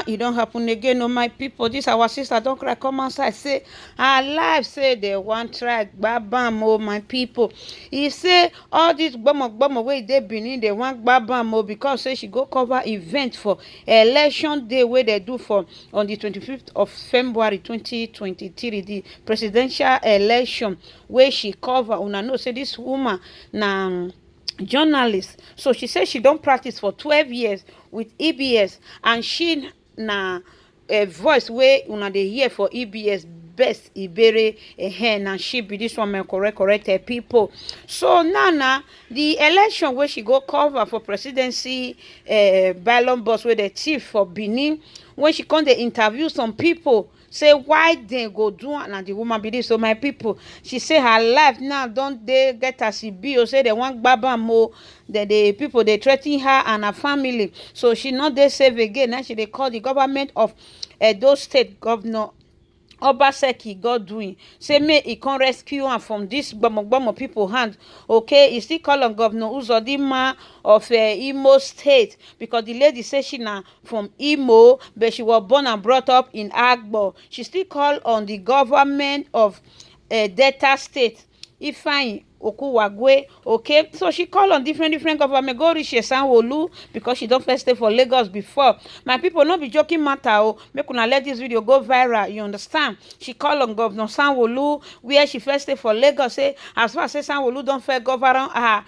now it don't happen again. No, my people, this our sister don't cry, come outside, say her life, say they want try gbabam. Oh, my people, he say all this gbomo wey dey Benin, they want gbabam. Oh, because say she go cover event for election day where they do for on the 25th of February 2023, the presidential election where she cover. Una know say this woman na journalist, so she said she don't practice for 12 years with EBS, and she na a voice wey una dey hear for EBS, best Ibere ehen, and she be this woman correct people. So now the election where she go cover for presidency ballot box where the chief for Benin, when she come dey interview some people, say why they go do, and the woman be this. So my people, she say her life now don't they get as e be, or say they want gbabam o, that the people they threaten her and her family, so she not dey safe again. Now she they call the government of Edo State Governor OBASEKI GODWIN, say may he can rescue her from this gbomo people hand. Okay, he still call on Governor Uzodinma of Imo State, because the lady say she na from Imo, but she was born and brought up in Agbo. She still call on the government of Delta State, Ifeanyi Okuwagwe. Okay, so she call on different government, go reach Sanwo-Olu, because she don't first stay for Lagos before. My people, not be joking matter. Oh, make una let this video go viral, you understand? She call on Governor Sanwo-Olu, where she first stay for Lagos, say as far as say Sanwo-Olu don't fair govern her,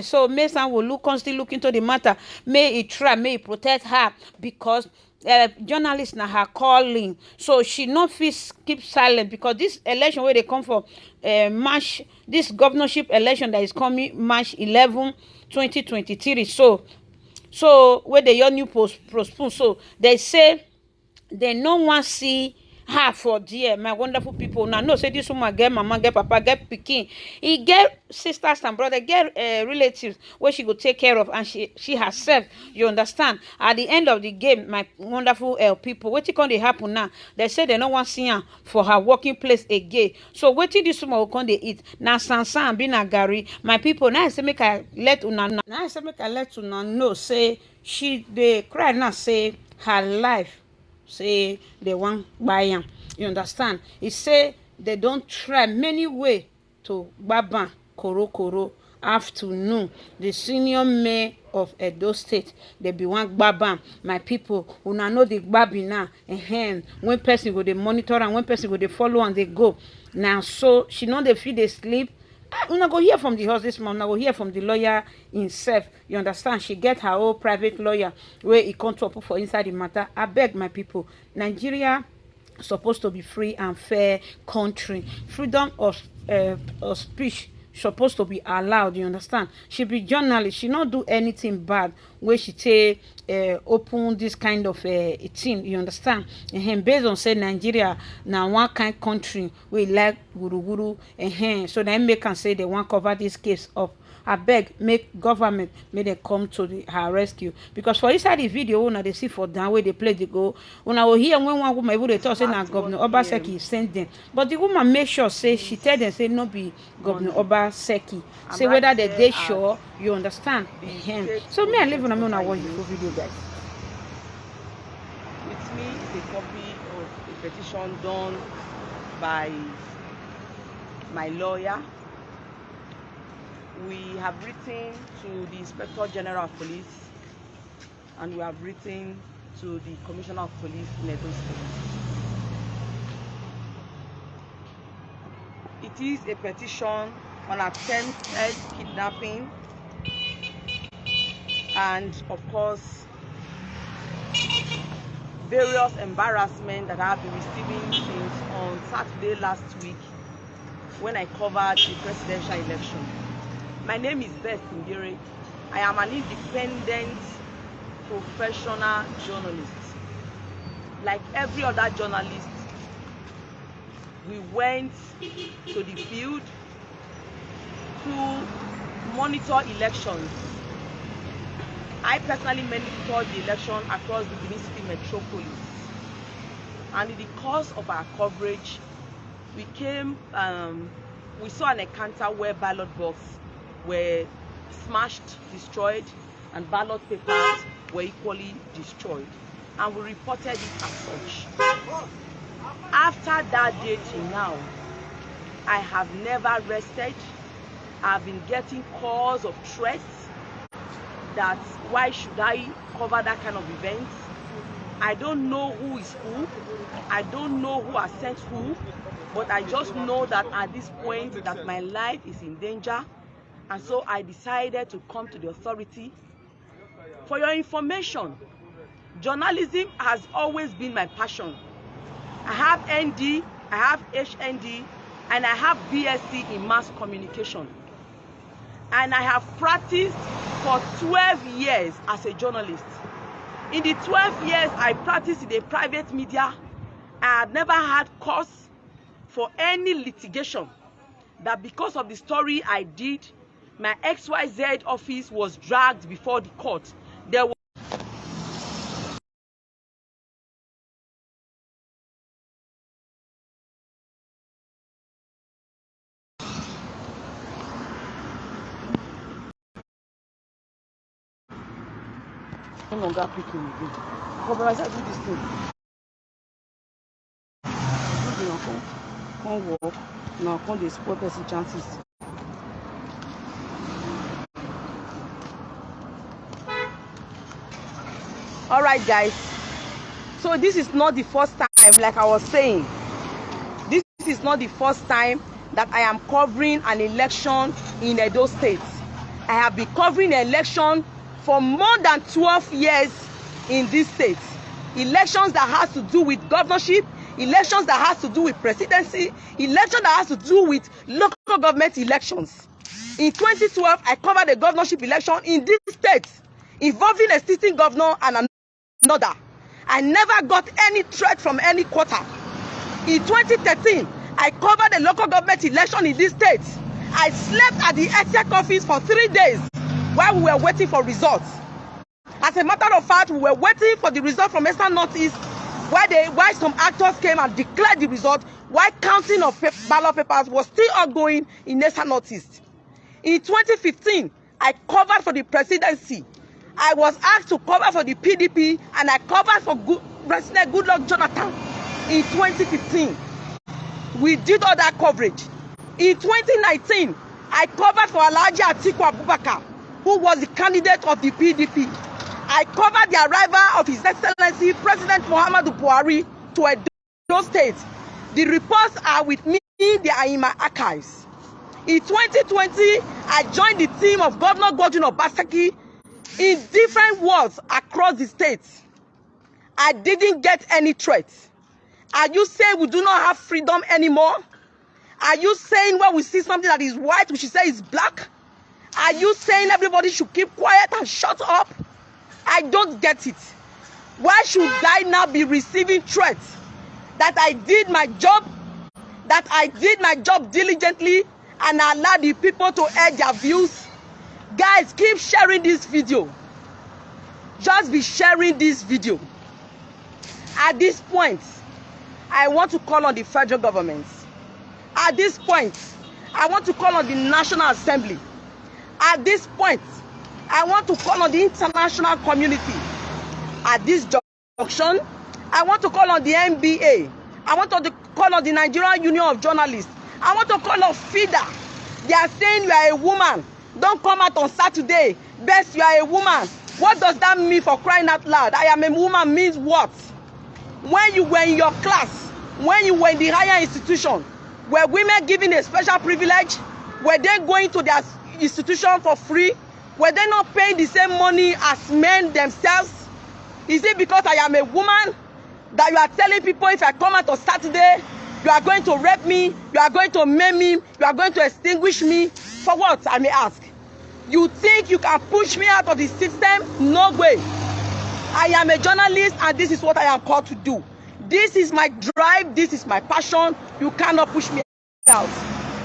so may Sanwo-Olu constantly look into the matter, may he try, may he protect her, because journalist na her calling, so she not fit keep silent, because this election where they come for March, this governorship election that is coming March 11 2023, so where the young new postpone, so they say they no want see her for there. My wonderful people, now know say this woman get mama, get papa, get pikin, he get sisters and brother, get relatives where she go take care of, and she herself, you understand? At the end of the game, my wonderful people, what can they happen now? They say they don't want see her for her working place again. So what did this woman can they eat now? Sansan and bina gari. My people, now I say make I let una know, say she they cry now, say her life, say they want buy am, you understand? He say they don't try many way to gbaba koro afternoon. The senior mayor of Edo State, they be one gbaba. My people, una know the gbabi now. When person go they monitor, and when person go they follow and they go now, so she know they feel they sleep. Una go hear from the horse this morning. Una go hear from the lawyer himself. You understand? She get her own private lawyer where he come to put for inside the matter. I beg my people, Nigeria supposed to be free and fair country. Freedom of speech supposed to be allowed, you understand? She be journalist, she not do anything bad where she say open this kind of thing, you understand? Based on say Nigeria now one kind country we like guru so they make and say they want cover this case up. I beg, make government may they come to her rescue, because for inside the video una they see for down where they play the go, una will hear when one woman they talk say na Governor OBASEKI send them, but the woman make sure say she tell them say no be Governor OBASEKI, say whether they sure, you understand? So me I live on a watch the video, guys. With me is a copy of a petition done by my lawyer. We have written to the Inspector General of Police, and we have written to the Commissioner of Police in Edo State. It is a petition on attempted kidnapping and, of course, various embarrassment that I have been receiving since on Saturday last week when I covered the presidential election. My name is BeeTv. I am an independent professional journalist. Like every other journalist, we went to the field to monitor elections. I personally monitored the election across the Benin City metropolis. And in the course of our coverage, we saw an encounter where ballot boxes were smashed, destroyed, and ballot papers were equally destroyed. and we reported it as such. After that day till now, I have never rested. I've been getting calls of threats that why should I cover that kind of event. I don't know who is who. I don't know who has sent who, but I just know that at this point that my life is in danger, and so I decided to come to the authority. For your information, journalism has always been my passion. I have ND, I have HND, and I have BSc in mass communication. And I have practiced for 12 years as a journalist. In the 12 years I practiced in the private media, I have never had cause for any litigation that because of the story I did, my XYZ office was dragged before the court. There was no longer picking again. But I do this thing. Can't walk. Now can't they support person chances. Alright guys. So this is not the first time, like I was saying. This is not the first time that I am covering an election in Edo State. I have been covering an election for more than 12 years in this state. Elections that has to do with governorship, elections that has to do with presidency, elections that has to do with local government elections. In 2012, I covered a governorship election in this state involving a sitting governor and another. I never got any threat from any quarter. In 2013, I covered a local government election in this state. I slept at the exec office for 3 days while we were waiting for results. As a matter of fact, we were waiting for the result from S3ni Northeast, why some actors came and declared the result, while counting of ballot papers was still ongoing in S3ni Northeast. In 2015, I covered for the presidency. I was asked to cover for the PDP, and I covered for President Goodluck Jonathan in 2015. We did all that coverage. In 2019, I covered for Alhaji Atiku Abubakar, who was the candidate of the PDP. I covered the arrival of His Excellency President Muhammadu Buhari to Edo State. The reports are with me, they are in my archives. In 2020, I joined the team of Governor GODWIN OBASEKI in different wards across the state. I didn't get any threats. Are you saying we do not have freedom anymore? Are you saying when we see something that is white, we should say it's black? Are you saying everybody should keep quiet and shut up? I don't get it. Why should I now be receiving threats that I did my job, diligently, and allow the people to air their views? Guys, keep sharing this video. Just be sharing this video. At this point, I want to call on the federal government. At this point, I want to call on the National Assembly. At this point, I want to call on the international community. At this junction, I want to call on the NBA. I want to call on the Nigerian Union of Journalists. I want to call on FIDA. They are saying you are a woman. Don't come out on Saturday. Best, you are a woman. What does that mean, for crying out loud? I am a woman means what? When you were in your class, when you were in the higher institution, were women given a special privilege? Were they going to their institution for free? Were they not paying the same money as men themselves? Is it because I am a woman that you are telling people if I come out on Saturday, you are going to rape me, you are going to maim me, you are going to extinguish me? For what, I may ask? You think you can push me out of the system? No way. I am a journalist, and this is what I am called to do. This is my drive, this is my passion. You cannot push me out.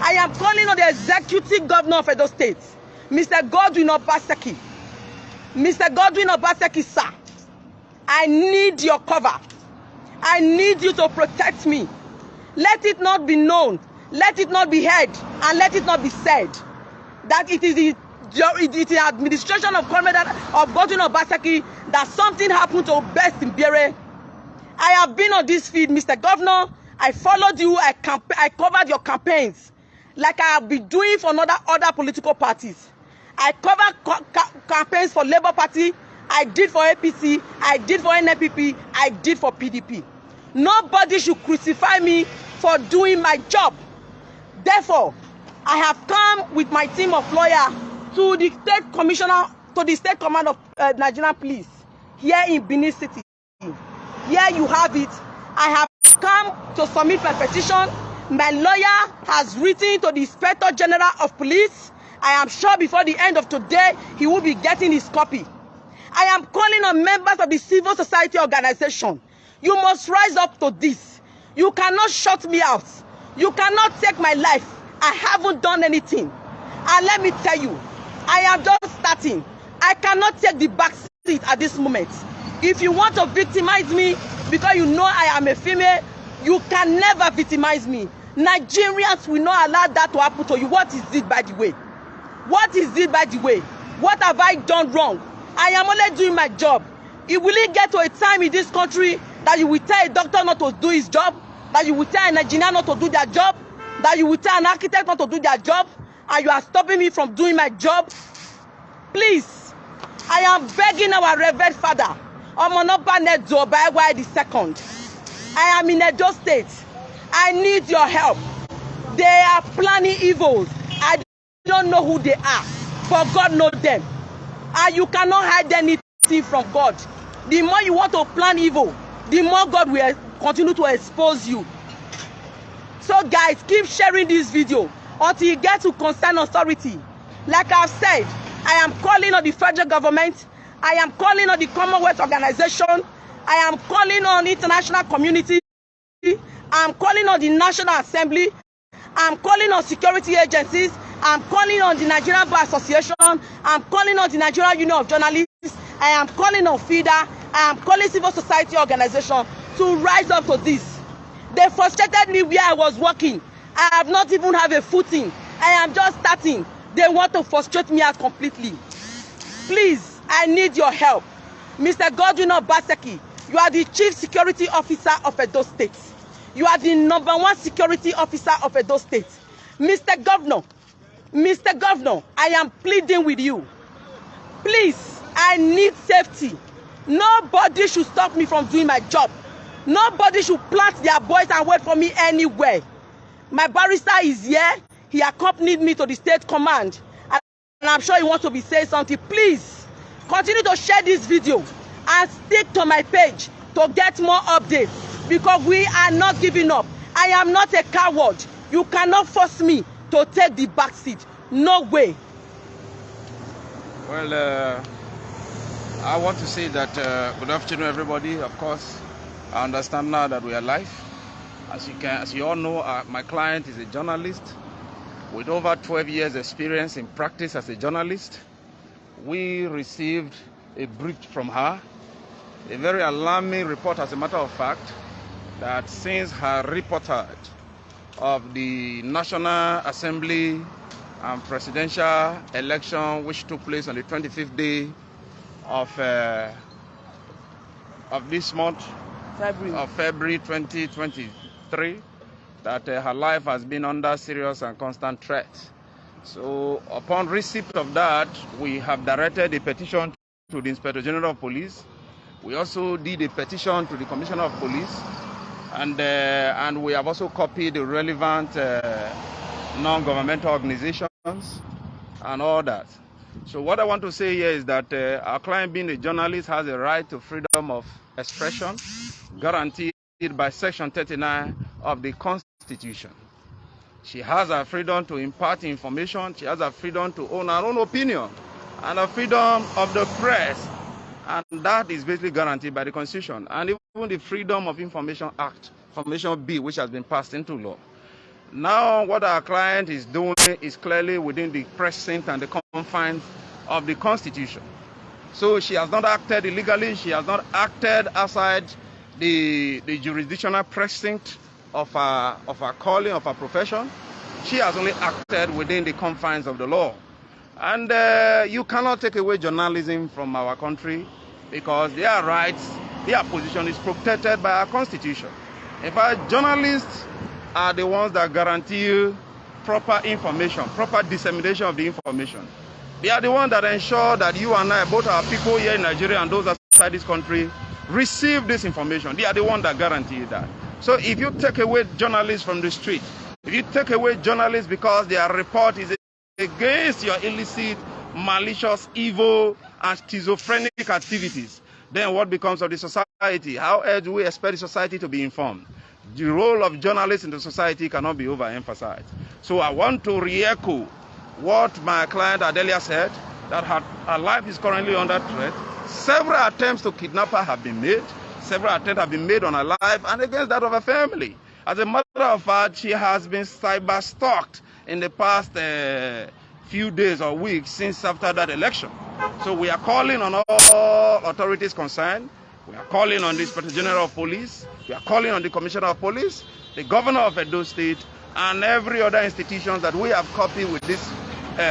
I am calling on the executive governor of Edo State, Mr. GODWIN OBASEKI. Mr. GODWIN OBASEKI, sir, I need your cover. I need you to protect me. Let it not be known, let it not be heard, and let it not be said that it is the it's the administration of Godwin OBASEKI that something happened to BeeTv. I have been on this feed, Mr. Governor. I followed you. I covered your campaigns like I have been doing for other political parties. I covered campaigns for Labour Party. I did for APC. I did for NPP. I did for PDP. Nobody should crucify me for doing my job. Therefore, I have come with my team of lawyers to the state commissioner, to the state command of Nigerian police here in Benin City. Here you have it. I have come to submit my petition. My lawyer has written to the Inspector General of Police. I am sure before the end of today, he will be getting his copy. I am calling on members of the civil society organization. You must rise up to this. You cannot shut me out. You cannot take my life. I haven't done anything. And let me tell you, I am just starting. I cannot take the back seat at this moment. If you want to victimize me because you know I am a female, you can never victimize me. Nigerians will not allow that to happen to you. What is it, by the way? What is it, by the way? What have I done wrong? I am only doing my job. It will get to a time in this country that you will tell a doctor not to do his job, that you will tell an engineer not to do their job, that you will tell an architect not to do their job, and you are stopping me from doing my job? Please, I am begging our revered father, Omonoba Nedo Obaewa II. I am in Edo State. I need your help. They are planning evils. I don't know who they are, but God knows them. And you cannot hide anything from God. The more you want to plan evil, the more God will continue to expose you. So guys, keep sharing this video until you get to concerned authority. Like I've said, I am calling on the federal government. I am calling on the Commonwealth Organization. I am calling on the international community. I am calling on the National Assembly. I am calling on security agencies. I am calling on the Nigerian Bar Association. I am calling on the Nigerian Union of Journalists. I am calling on FIDA. I am calling civil society organization to rise up to this. They frustrated me where I was working. I have not even have a footing. I am just starting. They want to frustrate me out completely. Please, I need your help. Mr. Godwin OBASEKI, you are the Chief Security Officer of Edo State. You are the #1 security officer of Edo State. Mr. Governor, I am pleading with you. Please, I need safety. Nobody should stop me from doing my job. Nobody should plant their boys and wait for me anywhere. My barrister is here. He accompanied me to the state command. And I'm sure he wants to be saying something. Please, continue to share this video and stick to my page to get more updates, because we are not giving up. I am not a coward. You cannot force me to take the back seat. No way. Well, I want to say that good afternoon, everybody. Of course, I understand now that we are live. As you all know, my client is a journalist with over 12 years experience in practice as a journalist. We received a brief from her, a very alarming report, as a matter of fact, that since her reportage of the National Assembly and presidential election, which took place on the 25th day of this month, February 2023, that her life has been under serious and constant threat. So upon receipt of that, we have directed a petition to the Inspector General of Police. We also did a petition to the Commissioner of Police, and we have also copied the relevant non-governmental organizations and all that. So what I want to say here is that our client, being a journalist, has a right to freedom of expression guaranteed by Section 39 of the Constitution. She has a freedom to impart information. She has a freedom to own her own opinion and a freedom of the press. And that is basically guaranteed by the Constitution. And even the Freedom of Information Act, Information Bill, which has been passed into law. Now, what our client is doing is clearly within the precinct and the confines of the Constitution. So she has not acted illegally. She has not acted outside the jurisdictional precinct of her calling, of her profession. She has only acted within the confines of the law. And you cannot take away journalism from our country because their rights, their position is protected by our constitution. In fact, journalists are the ones that guarantee proper information, proper dissemination of the information. They are the ones that ensure that you and I, both our people here in Nigeria and those outside this country, receive this information. They are the ones that guarantee that. So if you take away journalists from the street, if you take away journalists because their report is against your illicit, malicious, evil, and schizophrenic activities, then what becomes of the society? How else do we expect the society to be informed? The role of journalists in the society cannot be overemphasized. So I want to re-echo what my client Adelia said, that her life is currently under threat. Several attempts to kidnap her have been made. Several attempts have been made on her life and against that of her family. As a matter of fact, she has been cyber-stalked in the past few days or weeks since after that election. So we are calling on all authorities concerned. We are calling on the Inspector General of Police. We are calling on the Commissioner of Police, the Governor of Edo State, and every other institution that we have copied with this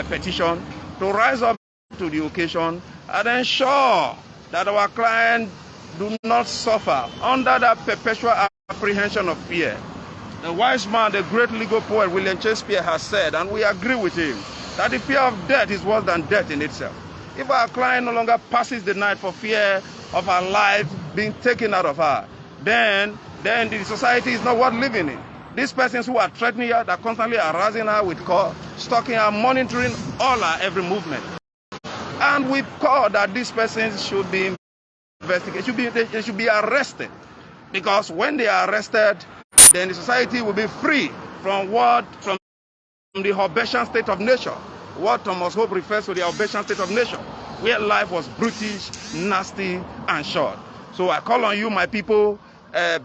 petition to rise up to the occasion and ensure that our clients do not suffer under that perpetual apprehension of fear. The wise man, the great legal poet William Shakespeare has said, and we agree with him, that the fear of death is worse than death in itself. If our client no longer passes the night for fear of her life being taken out of her, then the society is not worth living in. These persons who are threatening her, that constantly harassing her with calls, stalking her, monitoring all her every movement. And we call that these persons should be investigated, they should be arrested. Because when they are arrested, then the society will be free from the Hobbesian state of nature. What Thomas Hope refers to the Hobbesian state of nature, where life was brutish, nasty, and short. So I call on you, my people.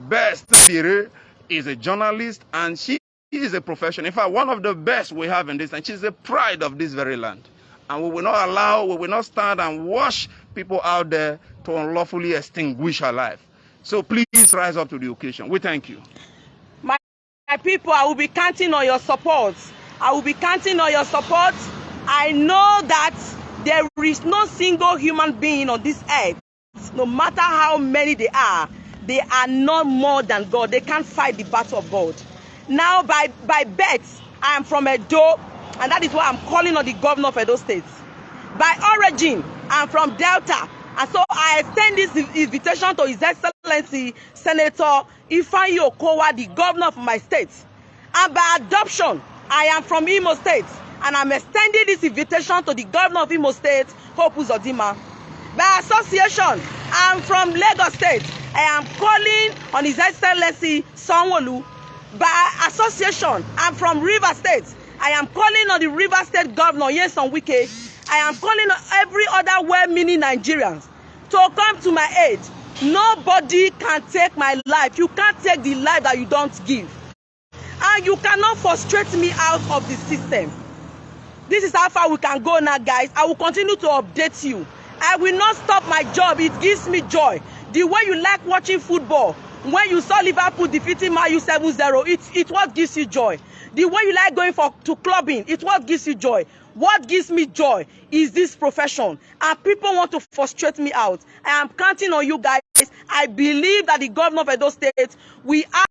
Best is a journalist, and she is a professional. In fact, one of the best we have in this, and she's the pride of this very land. And we will not stand and watch people out there to unlawfully extinguish her life. So please rise up to the occasion. We thank you. My people, I will be counting on your support. I will be counting on your support. I know that there is no single human being on this earth, no matter how many they are not more than God. They can't fight the battle of God. Now, by birth, I am from Edo, and that is why I'm calling on the governor of Edo State. By origin, I'm from Delta, and so I extend this invitation to His Excellency Senator Ifeanyi Okowa, the governor of my state. And by adoption, I am from Imo State, and I'm extending this invitation to the governor of Imo State, Hope Uzodinma. By association, I'm from Lagos State. I am calling on His Excellency Sanwo-Olu. By association, I'm from River State. I am calling on the River State Governor, Nyesom Wike. I am calling on every other well-meaning Nigerians to come to my aid. Nobody can take my life. You can't take the life that you don't give. And you cannot frustrate me out of the system. This is how far we can go now, guys. I will continue to update you. I will not stop my job. It gives me joy. The way you like watching football, when you saw Liverpool defeating Man U 7-0, it's what gives you joy. The way you like going to clubbing, it's what gives you joy. What gives me joy is this profession. And people want to frustrate me out. I am counting on you guys. I believe that the governor of Edo State, we are